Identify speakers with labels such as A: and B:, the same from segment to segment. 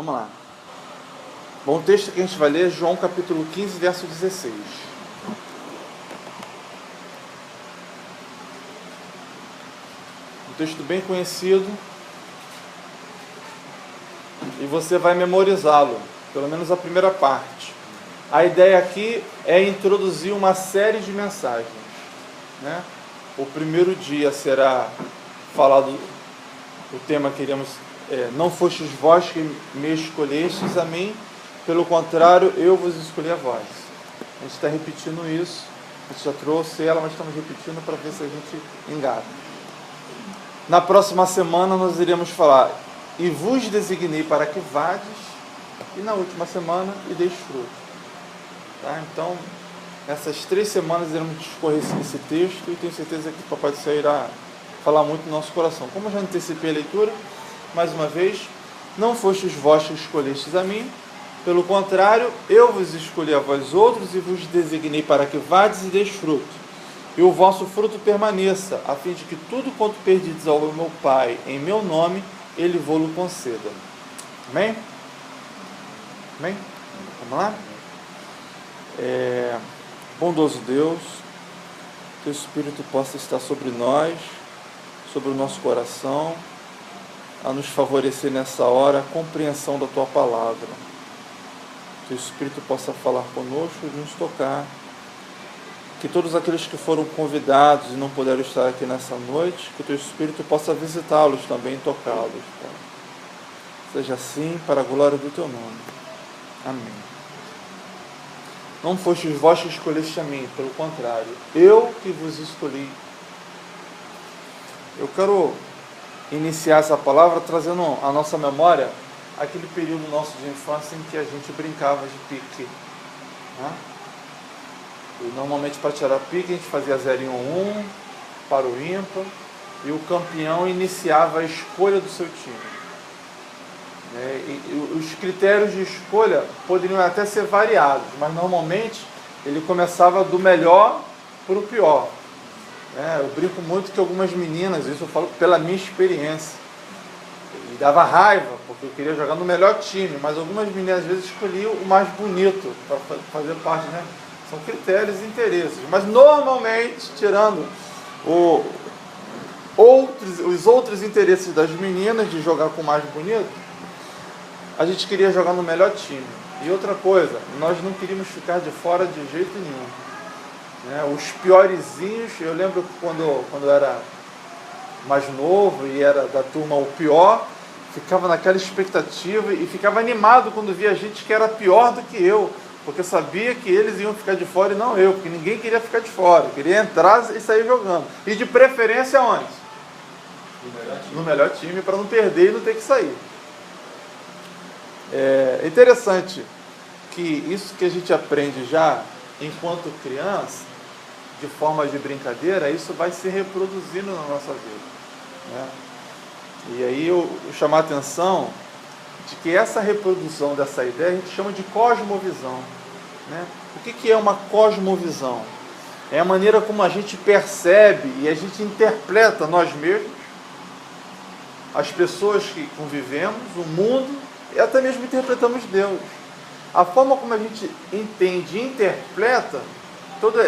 A: Vamos lá. Bom, o texto que a gente vai ler é João capítulo 15, verso 16. Um texto bem conhecido. E você vai memorizá-lo, pelo menos a primeira parte. A ideia aqui é introduzir uma série de mensagens, né? O primeiro dia será falado, o tema que iremos, não fostes vós que me escolhestes a mim, pelo contrário, eu vos escolhi a vós. A gente está repetindo isso, a gente já trouxe ela, mas estamos repetindo para ver se a gente engata. Na próxima semana nós iremos falar, e vos designei para que vades, e na última semana, e deis fruto. Tá? Então, essas 3 semanas iremos discorrer esse texto, e tenho certeza que o Papai do Céu irá falar muito no nosso coração. Como eu já antecipei a leitura, mais uma vez, não fostes vós que escolhestes a mim, pelo contrário, eu vos escolhi a vós outros, e vos designei para que vades e deis fruto, e o vosso fruto permaneça, a fim de que tudo quanto perdides ao meu Pai, em meu nome, Ele vô-lo conceda. Amém? Amém? Vamos lá? Bondoso Deus, Teu Espírito possa estar sobre nós, sobre o nosso coração, a nos favorecer nessa hora a compreensão da Tua Palavra. Que o Espírito possa falar conosco e nos tocar. Que todos aqueles que foram convidados e não puderam estar aqui nessa noite, que o Teu Espírito possa visitá-los também e tocá-los. Seja assim para a glória do Teu nome. Amém. Não fostes vós que escolheste a mim, pelo contrário, eu que vos escolhi. Eu quero iniciar essa palavra trazendo à nossa memória aquele período nosso de infância em que a gente brincava de pique. Né? E normalmente para tirar pique a gente fazia 0 em 1, para o ímpar, e o campeão iniciava a escolha do seu time. E os critérios de escolha poderiam até ser variados, mas normalmente ele começava do melhor para o pior. Eu brinco muito que algumas meninas, isso eu falo pela minha experiência, me dava raiva, porque eu queria jogar no melhor time, mas algumas meninas às vezes escolhiam o mais bonito para fazer parte, né? São critérios e interesses, mas normalmente, tirando os outros interesses das meninas de jogar com o mais bonito, a gente queria jogar no melhor time. E outra coisa, nós não queríamos ficar de fora de jeito nenhum. Os piorzinhos, eu lembro que quando eu era mais novo e era da turma o pior, ficava naquela expectativa e ficava animado quando via gente que era pior do que eu, porque eu sabia que eles iam ficar de fora e não eu, porque ninguém queria ficar de fora, queria entrar e sair jogando. E de preferência onde? No melhor time, para não perder e não ter que sair. É interessante que isso que a gente aprende já enquanto criança, de forma de brincadeira, isso vai se reproduzindo na nossa vida. E aí eu chamar a atenção de que essa reprodução dessa ideia a gente chama de cosmovisão. O que é uma cosmovisão? É a maneira como a gente percebe e a gente interpreta nós mesmos, as pessoas que convivemos, o mundo, e até mesmo interpretamos Deus. A forma como a gente entende e interpreta todos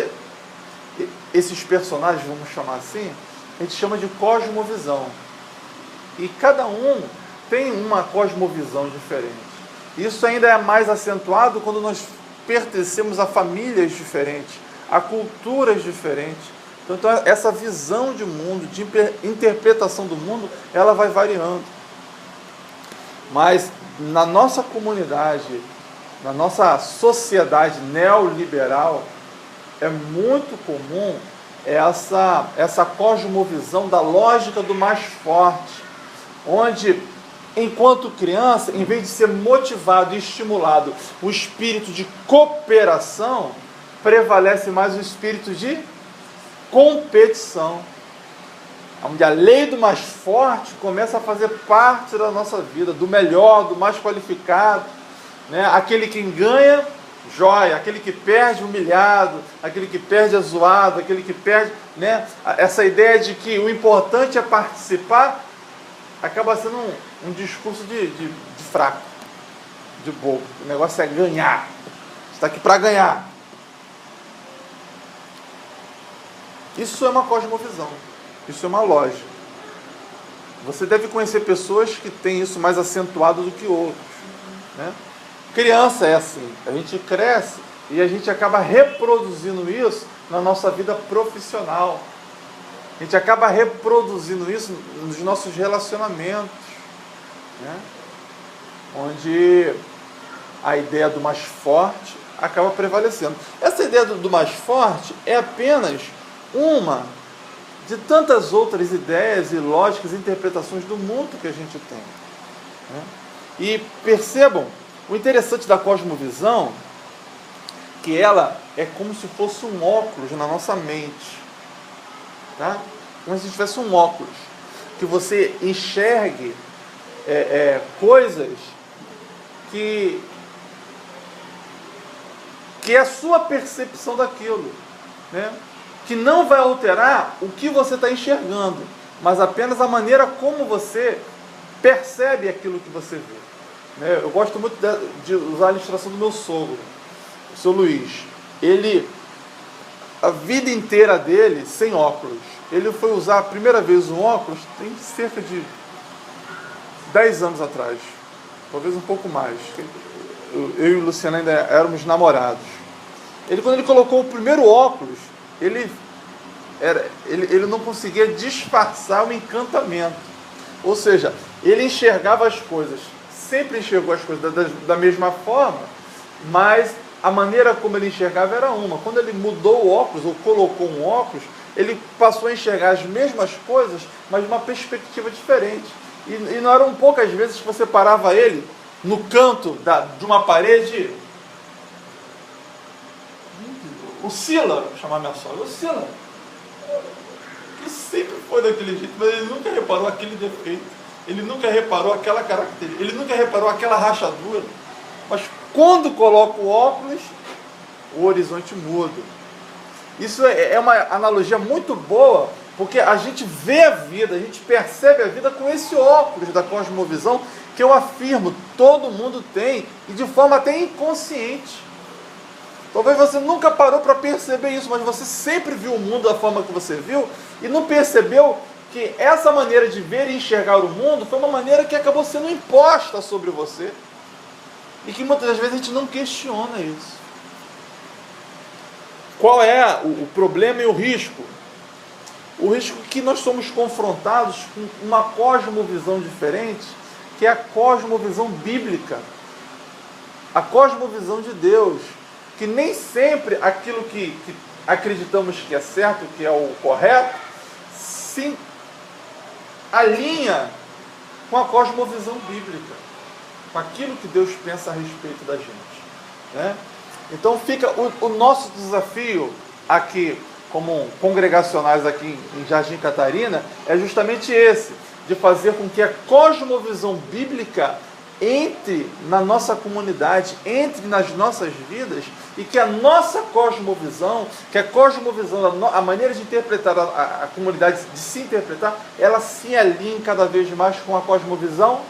A: esses personagens, vamos chamar assim, a gente chama de cosmovisão. E cada um tem uma cosmovisão diferente. Isso ainda é mais acentuado quando nós pertencemos a famílias diferentes, a culturas diferentes. Então essa visão de mundo, de interpretação do mundo, ela vai variando. Mas na nossa comunidade, na nossa sociedade neoliberal, é muito comum essa cosmovisão da lógica do mais forte, onde, enquanto criança, em vez de ser motivado e estimulado o espírito de cooperação, prevalece mais o espírito de competição, onde a lei do mais forte começa a fazer parte da nossa vida, do melhor, do mais qualificado, aquele que ganha, joia, aquele que perde, humilhado, aquele que perde, zoado, aquele que perde, essa ideia de que o importante é participar, acaba sendo um discurso de fraco. de bobo. O negócio é ganhar. Você está aqui para ganhar. Isso é uma cosmovisão. Isso é uma lógica. Você deve conhecer pessoas que têm isso mais acentuado do que outros, né? Criança é assim. A gente cresce e a gente acaba reproduzindo isso na nossa vida profissional. A gente acaba reproduzindo isso nos nossos relacionamentos, né? Onde a ideia do mais forte acaba prevalecendo. Essa ideia do mais forte é apenas uma de tantas outras ideias e lógicas e interpretações do mundo que a gente tem, né? E percebam, o interessante da cosmovisão, que ela é como se fosse um óculos na nossa mente, tá? Como se tivesse um óculos, que você enxergue coisas que é a sua percepção daquilo, né? Que não vai alterar o que você está enxergando, mas apenas a maneira como você percebe aquilo que você vê, né? Eu gosto muito de usar a ilustração do meu sogro, o seu Luiz. Ele, a vida inteira dele, sem óculos. Ele foi usar a primeira vez um óculos tem cerca de 10 anos atrás, talvez um pouco mais. Eu e o Luciano ainda éramos namorados. Quando ele colocou o primeiro óculos, ele não conseguia disfarçar o encantamento. Ou seja, ele enxergava as coisas, sempre enxergou as coisas da mesma forma, mas a maneira como ele enxergava era uma. Quando ele mudou o óculos, ou colocou um óculos, ele passou a enxergar as mesmas coisas, mas de uma perspectiva diferente. E não eram poucas vezes que você parava ele no canto de uma parede. O Sila, vou chamar minha sogra, o Sila, que sempre foi daquele jeito, mas ele nunca reparou aquele defeito, ele nunca reparou aquela característica, ele nunca reparou aquela rachadura. Mas quando coloca o óculos, o horizonte muda. Isso é uma analogia muito boa, porque a gente vê a vida, a gente percebe a vida com esse óculos da cosmovisão, que eu afirmo, todo mundo tem, e de forma até inconsciente. Talvez você nunca parou para perceber isso, mas você sempre viu o mundo da forma que você viu, e não percebeu que essa maneira de ver e enxergar o mundo foi uma maneira que acabou sendo imposta sobre você, e que muitas das vezes a gente não questiona isso. Qual é o problema e o risco? O risco que nós somos confrontados com uma cosmovisão diferente, que é a cosmovisão bíblica, a cosmovisão de Deus, que nem sempre aquilo que acreditamos que é certo, que é o correto, se alinha com a cosmovisão bíblica, com aquilo que Deus pensa a respeito da gente, né? Então fica o nosso desafio aqui, como congregacionais aqui em Jardim Catarina, é justamente esse, de fazer com que a cosmovisão bíblica entre na nossa comunidade, entre nas nossas vidas, e que a nossa cosmovisão, que a cosmovisão, a maneira de interpretar a comunidade, de se interpretar, ela se alinhe cada vez mais com a cosmovisão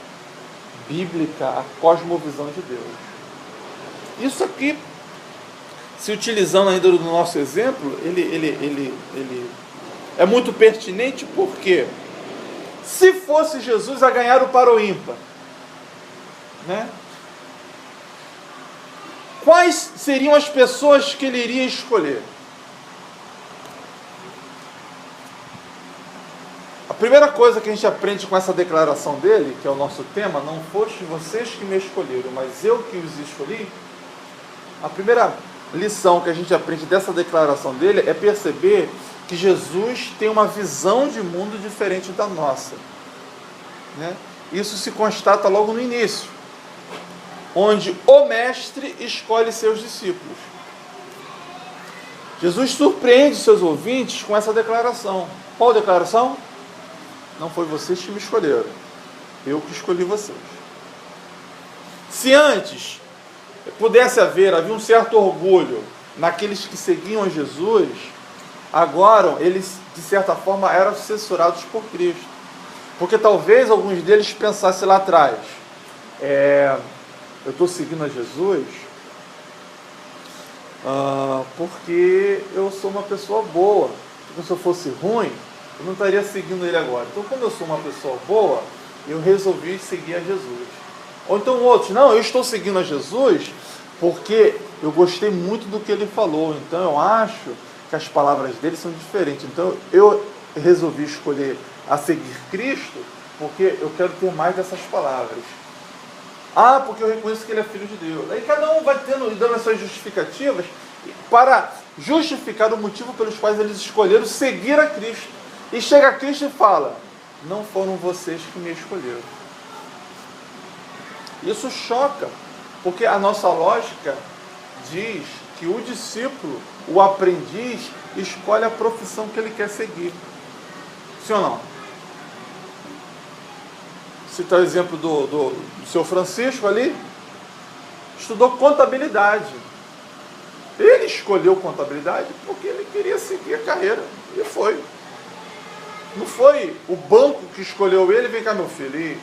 A: bíblica, a cosmovisão de Deus. Isso aqui, se utilizando ainda do nosso exemplo, ele é muito pertinente, porque se fosse Jesus a ganhar o para o ímpar, né? Quais seriam as pessoas que ele iria escolher? A primeira coisa que a gente aprende com essa declaração dele, que é o nosso tema, não foste vocês que me escolheram, mas eu que os escolhi. A primeira lição que a gente aprende dessa declaração dele é perceber que Jesus tem uma visão de mundo diferente da nossa, né? Isso se constata logo no início, onde o mestre escolhe seus discípulos. Jesus surpreende seus ouvintes com essa declaração. Qual declaração? Não foi vocês que me escolheram, eu que escolhi vocês. Se antes havia um certo orgulho naqueles que seguiam Jesus, agora eles, de certa forma, eram censurados por Cristo. Porque talvez alguns deles pensassem lá atrás, eu estou seguindo a Jesus porque eu sou uma pessoa boa. Porque se eu fosse ruim, eu não estaria seguindo ele agora. Então, como eu sou uma pessoa boa, eu resolvi seguir a Jesus. Ou então outros, não, eu estou seguindo a Jesus porque eu gostei muito do que ele falou. Então, eu acho que as palavras dele são diferentes. Então, eu resolvi escolher a seguir Cristo porque eu quero ter mais dessas palavras. Porque eu reconheço que ele é filho de Deus. Aí cada um vai dando as suas justificativas para justificar o motivo pelos quais eles escolheram seguir a Cristo. E chega a Cristo e fala, não foram vocês que me escolheram. Isso choca, porque a nossa lógica diz que o discípulo, o aprendiz, escolhe a profissão que ele quer seguir. Sim ou não? Citar o exemplo do seu Francisco ali, estudou contabilidade. Ele escolheu contabilidade porque ele queria seguir a carreira, e foi. Não foi o banco que escolheu ele, vem cá meu filho, e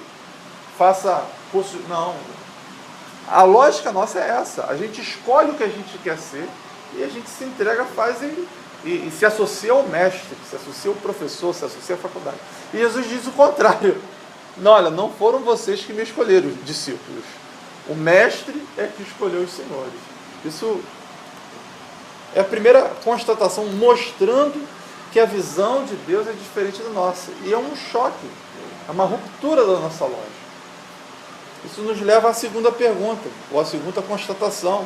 A: faça curso. Não. A lógica nossa é essa. A gente escolhe o que a gente quer ser e a gente se entrega, faz e se associa ao mestre, se associa ao professor, se associa à faculdade. E Jesus diz o contrário. Não, olha, não foram vocês que me escolheram, discípulos. O mestre é que escolheu os senhores. Isso é a primeira constatação mostrando que a visão de Deus é diferente da nossa. E é um choque, é uma ruptura da nossa lógica. Isso nos leva à segunda pergunta, ou à segunda constatação.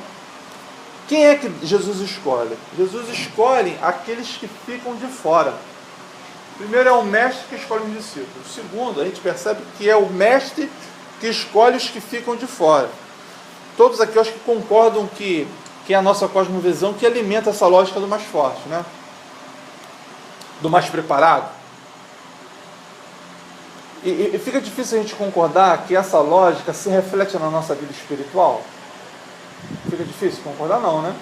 A: Quem é que Jesus escolhe? Jesus escolhe aqueles que ficam de fora. Primeiro é o mestre que escolhe os discípulos. Segundo, a gente percebe que é o mestre que escolhe os que ficam de fora. Todos aqui eu acho que concordam que é a nossa cosmovisão que alimenta essa lógica do mais forte, né? Do mais preparado. E fica difícil a gente concordar que essa lógica se reflete na nossa vida espiritual. Fica difícil concordar, não, né?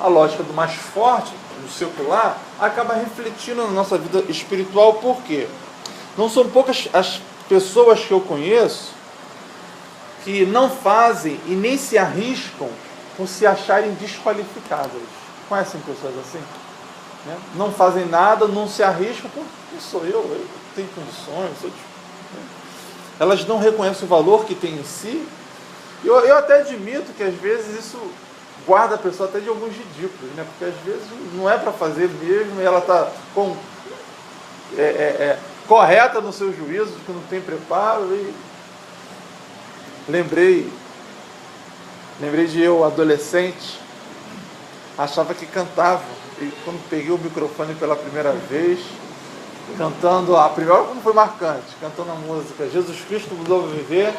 A: A lógica do mais forte, do secular, acaba refletindo na nossa vida espiritual. Por quê? Não são poucas as pessoas que eu conheço que não fazem e nem se arriscam por se acharem desqualificadas. Conhecem pessoas assim? Né? Não fazem nada, não se arriscam. Pô, quem sou eu tenho condições. Elas não reconhecem o valor que tem em si. Eu até admito que às vezes isso guarda a pessoa até de alguns ridículos, né? Porque às vezes não é para fazer mesmo e ela está correta no seu juízo, que não tem preparo. E lembrei de eu, adolescente, achava que cantava. E quando peguei o microfone pela primeira vez, cantando, a primeira como foi marcante, cantando a música Jesus Cristo mudou meu viver.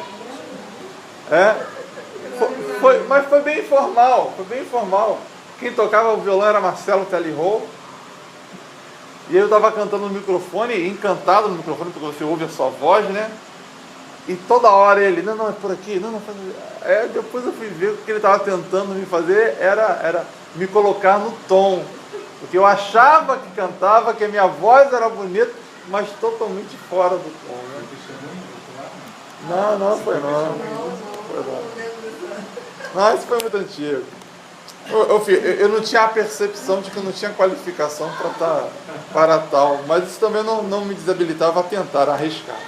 A: Mas foi bem informal. Quem tocava o violão era Marcelo Telly-Hall. E eu estava cantando no microfone, encantado no microfone, porque você ouve a sua voz, né? E toda hora ele, não, é por aqui, não, faz... depois eu fui ver o que ele estava tentando me fazer, era me colocar no tom. Porque eu achava que cantava, que a minha voz era bonita, mas totalmente fora do tom, né? Não foi não. Não, isso foi muito antigo. Eu não tinha a percepção de que eu não tinha qualificação para tal, mas isso também não me desabilitava a tentar, a arriscar.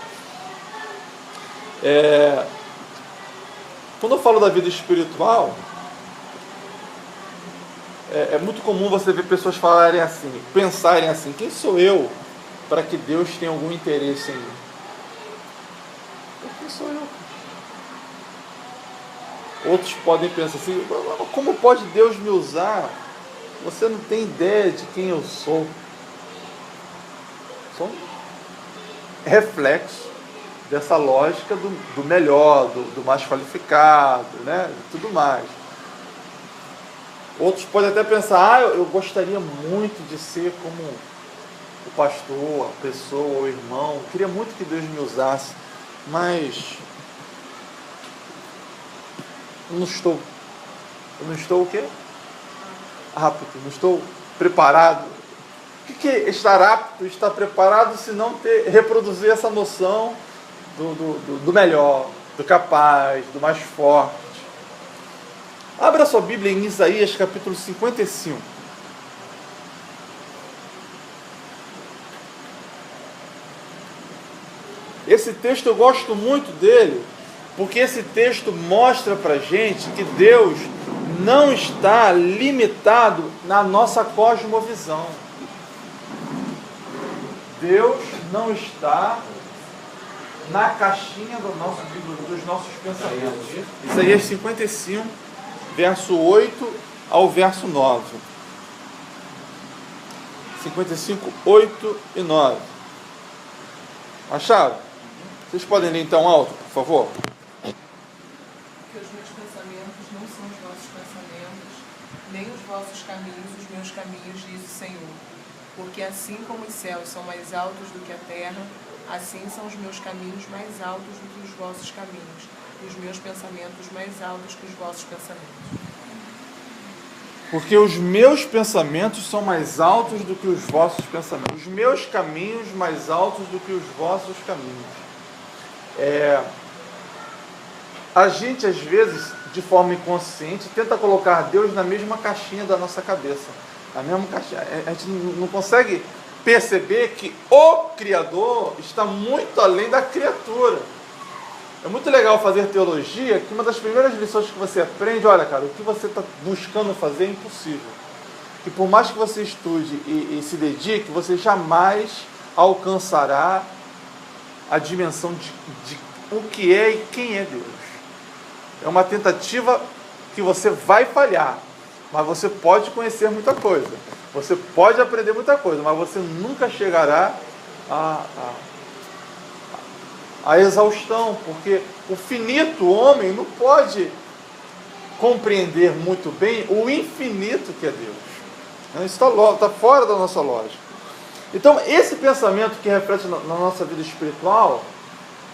A: Quando eu falo da vida espiritual, é muito comum você ver pessoas falarem assim, pensarem assim, quem sou eu para que Deus tenha algum interesse em mim? Quem sou eu? Outros podem pensar assim, como pode Deus me usar? Você não tem ideia de quem eu sou. Sou um reflexo dessa lógica do melhor, do mais qualificado, né? E tudo mais. Outros podem até pensar, eu gostaria muito de ser como o pastor, a pessoa, o irmão, queria muito que Deus me usasse, mas eu não estou o quê? Apto, não estou preparado. O que é estar apto, estar preparado, se não reproduzir essa noção do melhor, do capaz, do mais forte? Abra sua Bíblia em Isaías capítulo 55. Esse texto eu gosto muito dele, porque esse texto mostra para a gente que Deus não está limitado na nossa cosmovisão. Deus não está na caixinha dos nossos pensamentos. Isaías 55, verso 8 ao verso 9. 55, 8 e 9. Acharam? Vocês podem ler então alto, por favor?
B: Porque os meus pensamentos não são os vossos pensamentos, nem os vossos caminhos, os meus caminhos, diz o Senhor. Porque assim como os céus são mais altos do que a terra, assim são os meus caminhos mais altos do que os vossos caminhos, e os meus pensamentos mais altos que os vossos pensamentos.
A: Porque os meus pensamentos são mais altos do que os vossos pensamentos. Os meus caminhos mais altos do que os vossos caminhos. A gente, às vezes, de forma inconsciente, tenta colocar Deus na mesma caixinha da nossa cabeça. Na mesma caixinha. A gente não consegue perceber que o Criador está muito além da criatura. É muito legal fazer teologia, que uma das primeiras lições que você aprende, olha, cara, o que você está buscando fazer é impossível. Que por mais que você estude e se dedique, você jamais alcançará a dimensão de o que é e quem é Deus. É uma tentativa que você vai falhar, mas você pode conhecer muita coisa. Você pode aprender muita coisa, mas você nunca chegará a exaustão, porque o finito homem não pode compreender muito bem o infinito que é Deus. Isso está fora da nossa lógica. Então, esse pensamento que reflete na nossa vida espiritual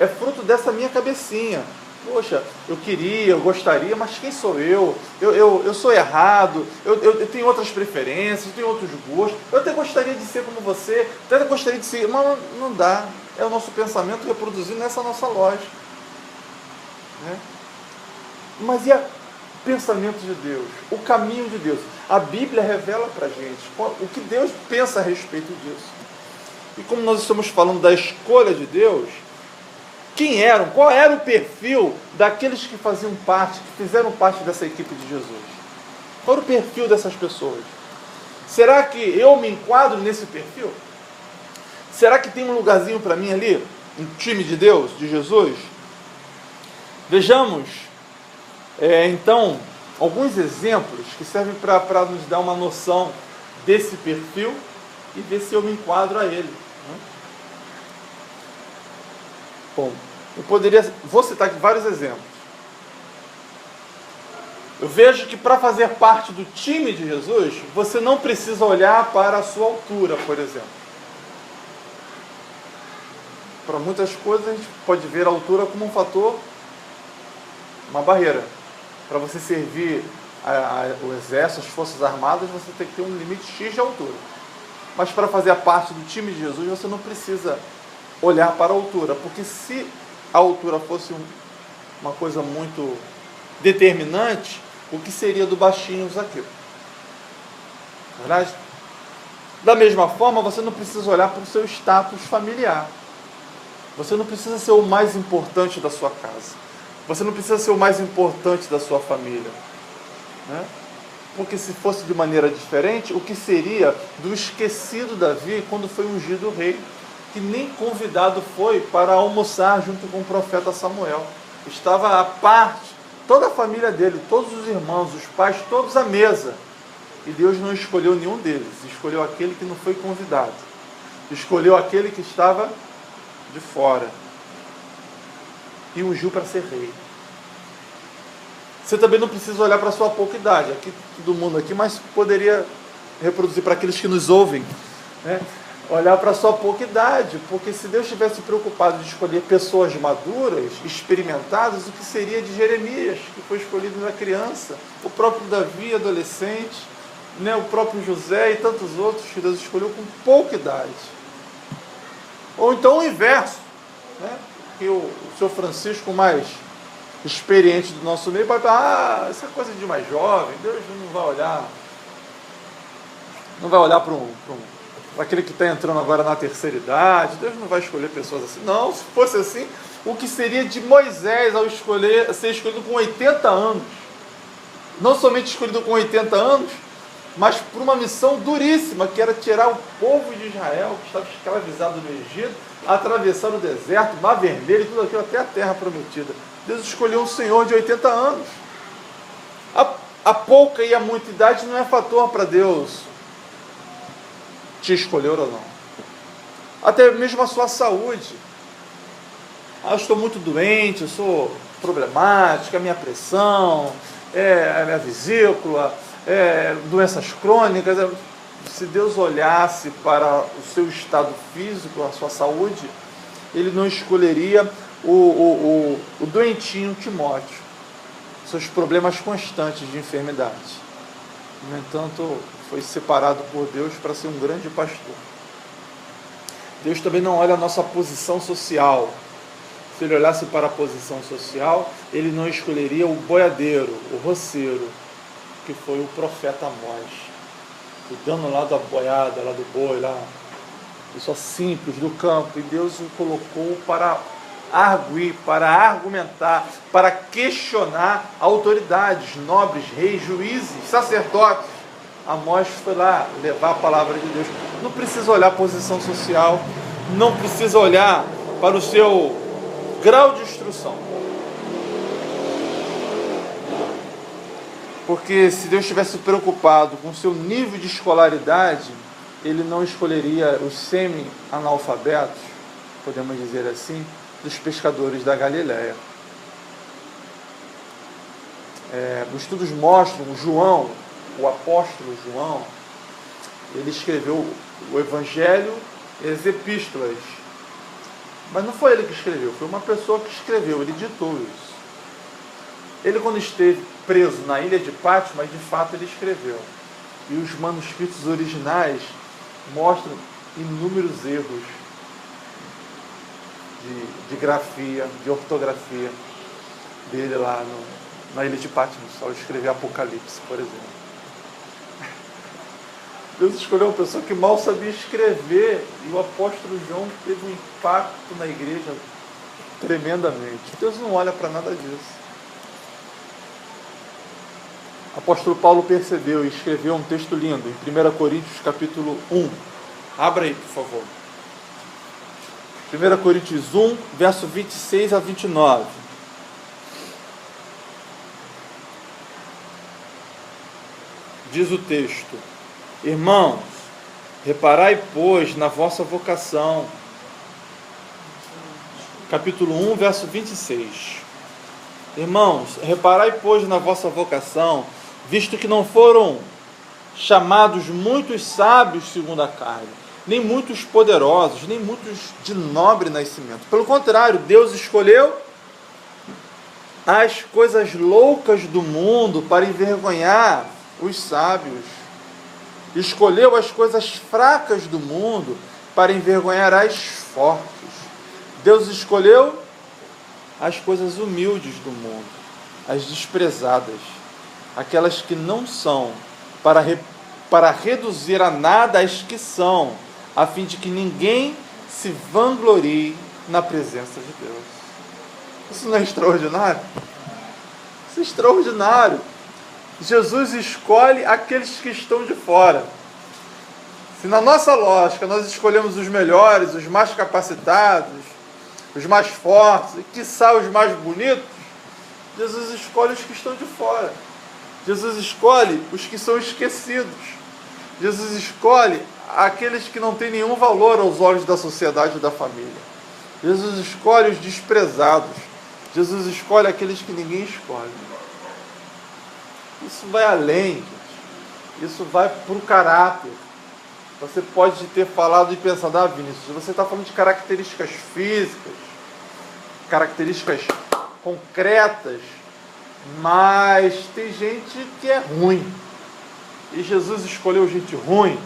A: é fruto dessa minha cabecinha. Poxa, eu gostaria, mas quem sou eu? Eu sou errado, eu tenho outras preferências, eu tenho outros gostos, eu até gostaria de ser como você, eu até gostaria de ser, mas não dá. É o nosso pensamento reproduzindo nessa nossa lógica. Né? Mas e o pensamento de Deus? O caminho de Deus? A Bíblia revela para a gente o que Deus pensa a respeito disso. E como nós estamos falando da escolha de Deus, qual era o perfil daqueles que faziam parte, que fizeram parte dessa equipe de Jesus? Qual era o perfil dessas pessoas? Será que eu me enquadro nesse perfil? Será que tem um lugarzinho para mim ali, um time de Deus, de Jesus? Vejamos, então, alguns exemplos que servem para nos dar uma noção desse perfil e ver se eu me enquadro a ele. Bom, vou citar aqui vários exemplos. Eu vejo que para fazer parte do time de Jesus, você não precisa olhar para a sua altura, por exemplo. Para muitas coisas a gente pode ver a altura como um fator, uma barreira. Para você servir o exército, as forças armadas, você tem que ter um limite X de altura. Mas para fazer parte do time de Jesus, você não precisa olhar para a altura, porque se a altura fosse uma coisa muito determinante, o que seria do baixinho Zaqueu? Verdade? Da mesma forma, você não precisa olhar para o seu status familiar. Você não precisa ser o mais importante da sua casa. Você não precisa ser o mais importante da sua família. Né? Porque se fosse de maneira diferente, o que seria do esquecido Davi quando foi ungido rei, que nem convidado foi para almoçar junto com o profeta Samuel. Estava à parte, toda a família dele, todos os irmãos, os pais, todos à mesa. E Deus não escolheu nenhum deles, escolheu aquele que não foi convidado. Escolheu aquele que estava de fora e ungiu para ser rei. Você também não precisa olhar para a sua pouca idade. Aqui, todo mundo aqui, mas poderia reproduzir para aqueles que nos ouvem, né? Olhar para a sua pouca idade, porque se Deus tivesse preocupado de escolher pessoas maduras, experimentadas, o que seria de Jeremias, que foi escolhido na criança, o próprio Davi, adolescente, né? O próprio José e tantos outros que Deus escolheu com pouca idade. Ou então o inverso, né? Que o senhor Francisco mais experiente do nosso meio pode falar, essa é coisa de mais jovem, Deus não vai olhar. Não vai olhar para aquele que está entrando agora na terceira idade. Deus não vai escolher pessoas assim. Não, se fosse assim, o que seria de Moisés ao ser escolhido com 80 anos? Não somente escolhido com 80 anos, mas por uma missão duríssima, que era tirar o povo de Israel, que estava escravizado no Egito, atravessar o deserto, o Mar Vermelho, tudo aquilo até a terra prometida. Deus escolheu um senhor de 80 anos. A pouca e a muita idade não é fator para Deus te escolher ou não. Até mesmo a sua saúde. Eu estou muito doente, eu sou problemática, a minha pressão, a minha vesícula, doenças crônicas. Se Deus olhasse para o seu estado físico, a sua saúde, Ele não escolheria o doentinho Timóteo, seus problemas constantes de enfermidade. No entanto, foi separado por Deus para ser um grande pastor. Deus também não olha a nossa posição social. Se Ele olhasse para a posição social, Ele não escolheria o boiadeiro, o roceiro, que foi o profeta Amós, cuidando lá da boiada, lá do boi, lá, pessoa simples do campo. E Deus o colocou para arguir, para argumentar, para questionar autoridades, nobres, reis, juízes, sacerdotes. Amós foi lá levar a palavra de Deus. Não precisa olhar a posição social, não precisa olhar para o seu grau de instrução. Porque se Deus estivesse preocupado com o seu nível de escolaridade, Ele não escolheria os semi-analfabetos, podemos dizer assim, dos pescadores da Galileia. Os estudos mostram, João, o apóstolo João, ele escreveu o Evangelho e as Epístolas. Mas não foi ele que escreveu, foi uma pessoa que escreveu, ele ditou isso. Ele, quando esteve preso na ilha de Patmos, de fato ele escreveu. E os manuscritos originais mostram inúmeros erros de grafia, de ortografia dele lá na ilha de Patmos, ao escrever Apocalipse, por exemplo. Deus escolheu uma pessoa que mal sabia escrever, e o apóstolo João teve um impacto na igreja tremendamente. Deus não olha para nada disso. O apóstolo Paulo percebeu e escreveu um texto lindo em 1 Coríntios capítulo 1. Abra aí, por favor. 1 Coríntios 1, verso 26 a 29. Diz o texto: Irmãos, reparai, pois, na vossa vocação. Capítulo 1, verso 26. Irmãos, reparai, pois, na vossa vocação, visto que não foram chamados muitos sábios segundo a carne, nem muitos poderosos, nem muitos de nobre nascimento. Pelo contrário, Deus escolheu as coisas loucas do mundo para envergonhar os sábios. Escolheu as coisas fracas do mundo para envergonhar as fortes. Deus escolheu as coisas humildes do mundo, as desprezadas, aquelas que não são, para reduzir a nada as que são, a fim de que ninguém se vanglorie na presença de Deus. Isso não é extraordinário? Isso é extraordinário. Jesus escolhe aqueles que estão de fora. Se na nossa lógica nós escolhemos os melhores, os mais capacitados, os mais fortes e, quiçá, os mais bonitos, Jesus escolhe os que estão de fora. Jesus escolhe os que são esquecidos. Jesus escolhe aqueles que não têm nenhum valor aos olhos da sociedade e da família. Jesus escolhe os desprezados. Jesus escolhe aqueles que ninguém escolhe. Isso vai além, gente. Isso vai para o caráter. Você pode ter falado e pensado, Vinícius, você está falando de características físicas, características concretas, mas tem gente que é ruim. E Jesus escolheu gente ruim.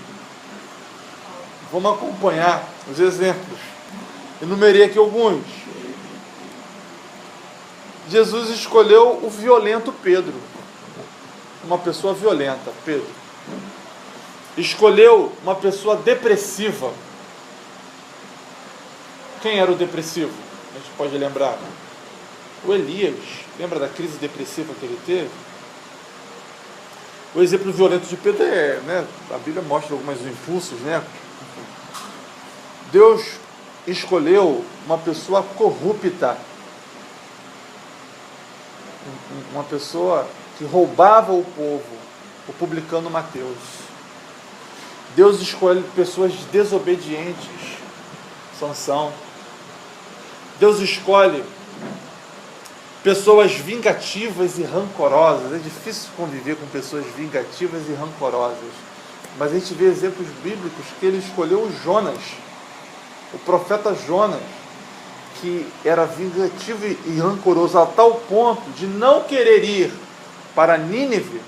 A: Vamos acompanhar os exemplos. Enumerei aqui alguns. Jesus escolheu o violento Pedro, uma pessoa violenta, Pedro. Escolheu uma pessoa depressiva. Quem era o depressivo? A gente pode lembrar. O Elias. Lembra da crise depressiva que ele teve? O exemplo violento de Pedro é, né, a Bíblia mostra alguns impulsos, né? Deus escolheu uma pessoa corrupta, uma pessoa que roubava o povo, o publicano Mateus. Deus escolhe pessoas desobedientes, Sansão. Deus escolhe pessoas vingativas e rancorosas. É difícil conviver com pessoas vingativas e rancorosas, mas a gente vê exemplos bíblicos que ele escolheu o Jonas, o profeta Jonas, que era vingativo e rancoroso a tal ponto de não querer ir para Nínive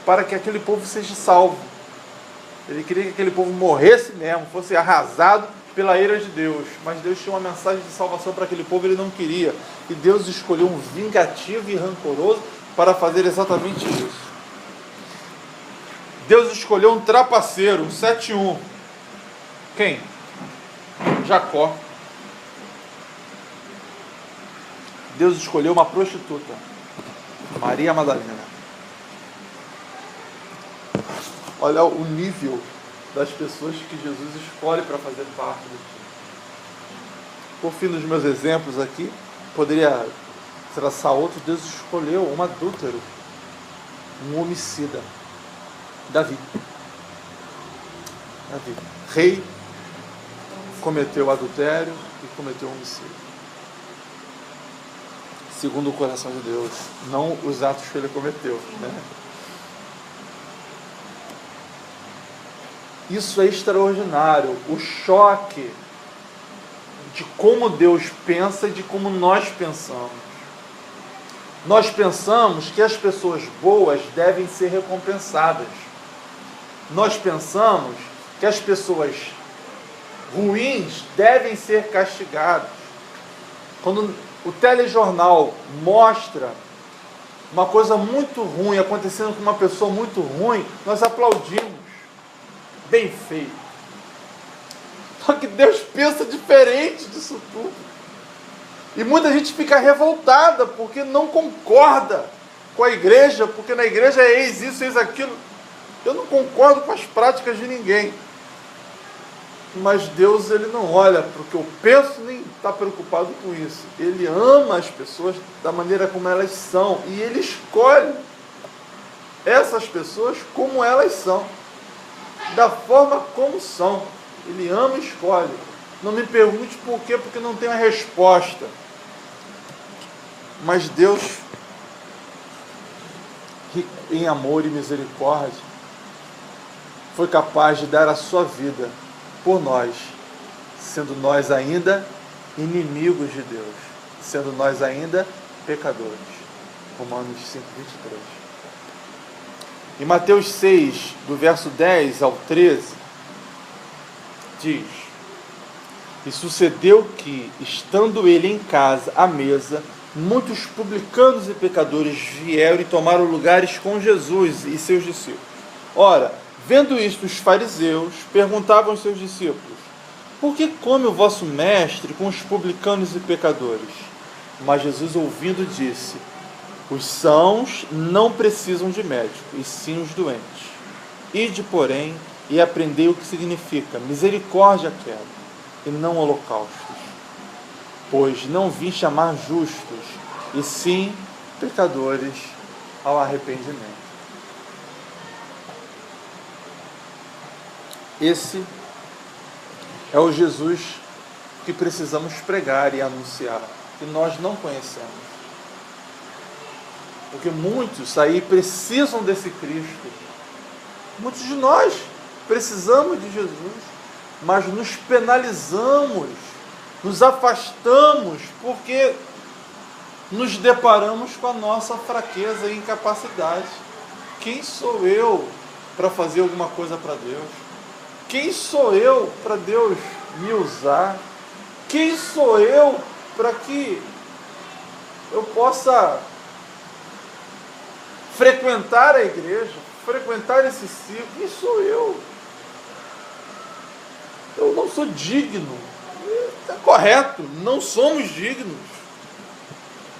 A: para que aquele povo seja salvo. Ele queria que aquele povo morresse mesmo, fosse arrasado pela ira de Deus. Mas Deus tinha uma mensagem de salvação para aquele povo, ele não queria. E Deus escolheu um vingativo e rancoroso para fazer exatamente isso. Deus escolheu um trapaceiro, um 7-1. Quem? Jacó. Deus escolheu uma prostituta, Maria Madalena. Olha o nível das pessoas que Jesus escolhe para fazer parte do time. Por fim dos meus exemplos aqui, poderia traçar outro. Deus escolheu um adúltero, um homicida, Davi. Rei, cometeu adultério e cometeu homicídio, segundo o coração de Deus, não os atos que ele cometeu, né? Isso é extraordinário, o choque de como Deus pensa e de como nós pensamos. Nós pensamos que as pessoas boas devem ser recompensadas. Nós pensamos que as pessoas ruins devem ser castigadas. Quando o telejornal mostra uma coisa muito ruim acontecendo com uma pessoa muito ruim, nós aplaudimos. Bem feito. Só que Deus pensa diferente disso tudo. E muita gente fica revoltada porque não concorda com a igreja, porque na igreja é eis isso, eis aquilo. Eu não concordo com as práticas de ninguém. Mas Deus, ele não olha para o que eu penso, nem está preocupado com isso. Ele ama as pessoas da maneira como elas são. E ele escolhe essas pessoas como elas são, da forma como são. Ele ama e escolhe. Não me pergunte por quê, porque não tenho a resposta. Mas Deus, rico em amor e misericórdia, foi capaz de dar a sua vida por nós, sendo nós ainda inimigos de Deus, sendo nós ainda pecadores. Romanos 5:23. Em Mateus 6, do verso 10 ao 13, diz: E sucedeu que, estando ele em casa, à mesa, muitos publicanos e pecadores vieram e tomaram lugares com Jesus e seus discípulos. Ora, vendo isto, os fariseus perguntavam aos seus discípulos: Por que come o vosso mestre com os publicanos e pecadores? Mas Jesus, ouvindo, disse: Os sãos não precisam de médico, e sim os doentes. Ide, porém, e aprendei o que significa misericórdia quero, e não holocaustos. Pois não vim chamar justos, e sim pecadores ao arrependimento. Esse é o Jesus que precisamos pregar e anunciar, que nós não conhecemos. Porque muitos aí precisam desse Cristo. Muitos de nós precisamos de Jesus, mas nos penalizamos, nos afastamos, porque nos deparamos com a nossa fraqueza e incapacidade. Quem sou eu para fazer alguma coisa para Deus? Quem sou eu para Deus me usar? Quem sou eu para que eu possa frequentar a igreja, frequentar esse ciclo. Quem sou eu? Eu não sou digno. É correto, não somos dignos.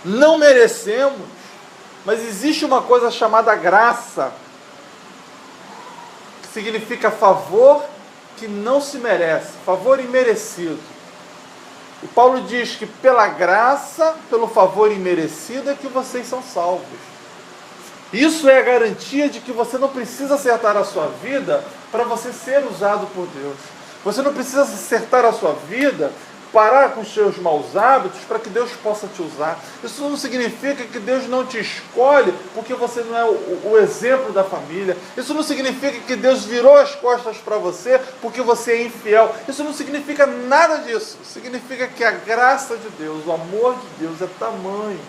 A: Não merecemos. Mas existe uma coisa chamada graça, que significa favor que não se merece, favor imerecido. E Paulo diz que pela graça, pelo favor imerecido, é que vocês são salvos. Isso é a garantia de que você não precisa acertar a sua vida para você ser usado por Deus. Você não precisa acertar a sua vida, parar com os seus maus hábitos para que Deus possa te usar. Isso não significa que Deus não te escolhe porque você não é o exemplo da família. Isso não significa que Deus virou as costas para você porque você é infiel. Isso não significa nada disso. Significa que a graça de Deus, o amor de Deus é tamanho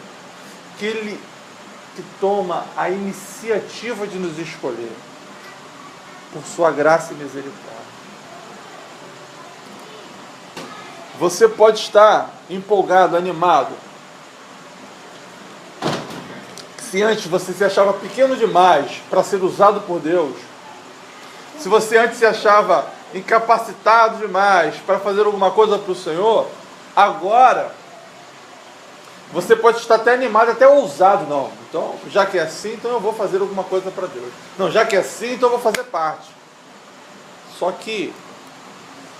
A: que Ele toma a iniciativa de nos escolher por sua graça e misericórdia. Você pode estar empolgado, animado. Se antes você se achava pequeno demais para ser usado por Deus, se você antes se achava incapacitado demais para fazer alguma coisa para o Senhor, agora você pode estar até animado, até ousado. Não, então, já que é assim, então eu vou fazer alguma coisa para Deus. Não, já que é assim, então eu vou fazer parte. Só que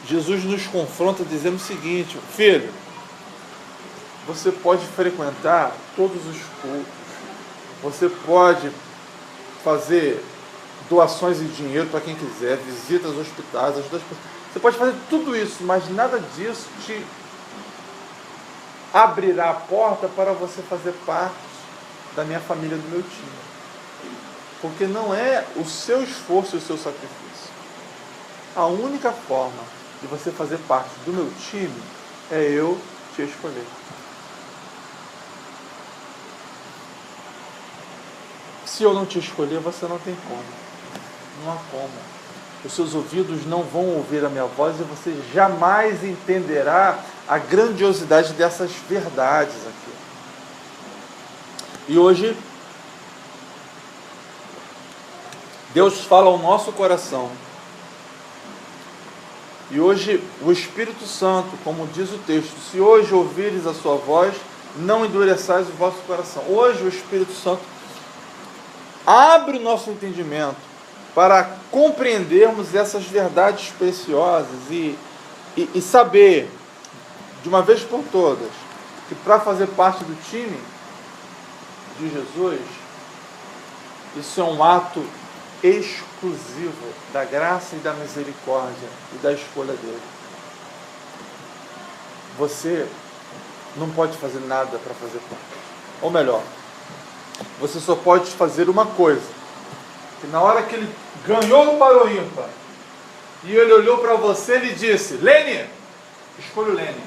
A: Jesus nos confronta dizendo o seguinte: filho, você pode frequentar todos os cultos, você pode fazer doações de dinheiro para quem quiser, visitas aos hospitais, ajudar as pessoas. Você pode fazer tudo isso, mas nada disso te abrirá a porta para você fazer parte da minha família, do meu time. Porque não é o seu esforço e o seu sacrifício. A única forma de você fazer parte do meu time é eu te escolher. Se eu não te escolher, você não tem como. Não há como. Os seus ouvidos não vão ouvir a minha voz e você jamais entenderá a grandiosidade dessas verdades aqui. E hoje, Deus fala ao nosso coração. E hoje o Espírito Santo, como diz o texto, se hoje ouvires a sua voz, não endureçais o vosso coração. Hoje o Espírito Santo abre o nosso entendimento para compreendermos essas verdades preciosas e saber, de uma vez por todas, que para fazer parte do time de Jesus, isso é um ato exclusivo da graça e da misericórdia e da escolha dele. Você não pode fazer nada para fazer parte. Ou melhor, você só pode fazer uma coisa: que na hora que ele ganhou o para o ímpar e ele olhou para você, ele disse: Lene, escolha o Lene.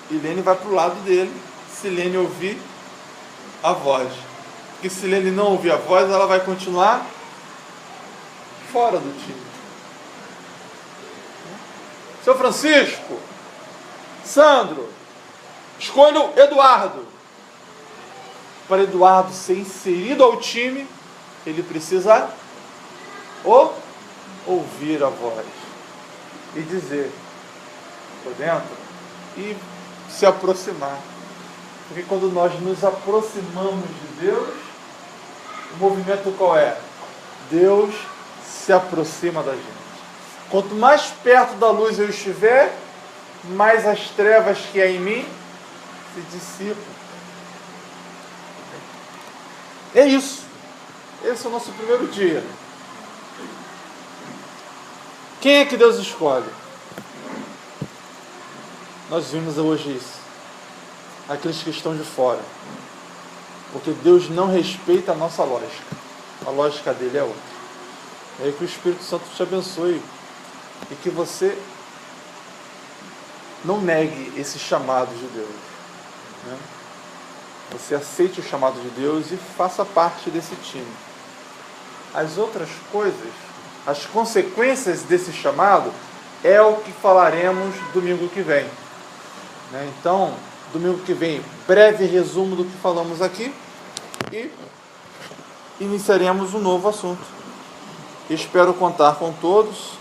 A: E Lene vai para o lado dele, se Lene ouvir a voz. Porque se Lene não ouvir a voz, ela vai continuar fora do time. Seu Francisco, Sandro, escolha o Eduardo. Para Eduardo ser inserido ao time, ele precisa ouvir a voz e dizer: estou dentro, e se aproximar. Porque quando nós nos aproximamos de Deus, o movimento qual é? Deus se aproxima da gente. Quanto mais perto da luz eu estiver, mais as trevas que há em mim se dissipam. É isso. Esse é o nosso primeiro dia. Quem é que Deus escolhe? Nós vimos hoje isso. Aqueles que estão de fora. Porque Deus não respeita a nossa lógica. A lógica dele é outra. É aí que o Espírito Santo te abençoe. E que você não negue esse chamado de Deus. Né? Você aceite o chamado de Deus e faça parte desse time. As outras coisas, as consequências desse chamado, é o que falaremos domingo que vem. né? Então, domingo que vem, breve resumo do que falamos aqui e iniciaremos um novo assunto. Espero contar com todos.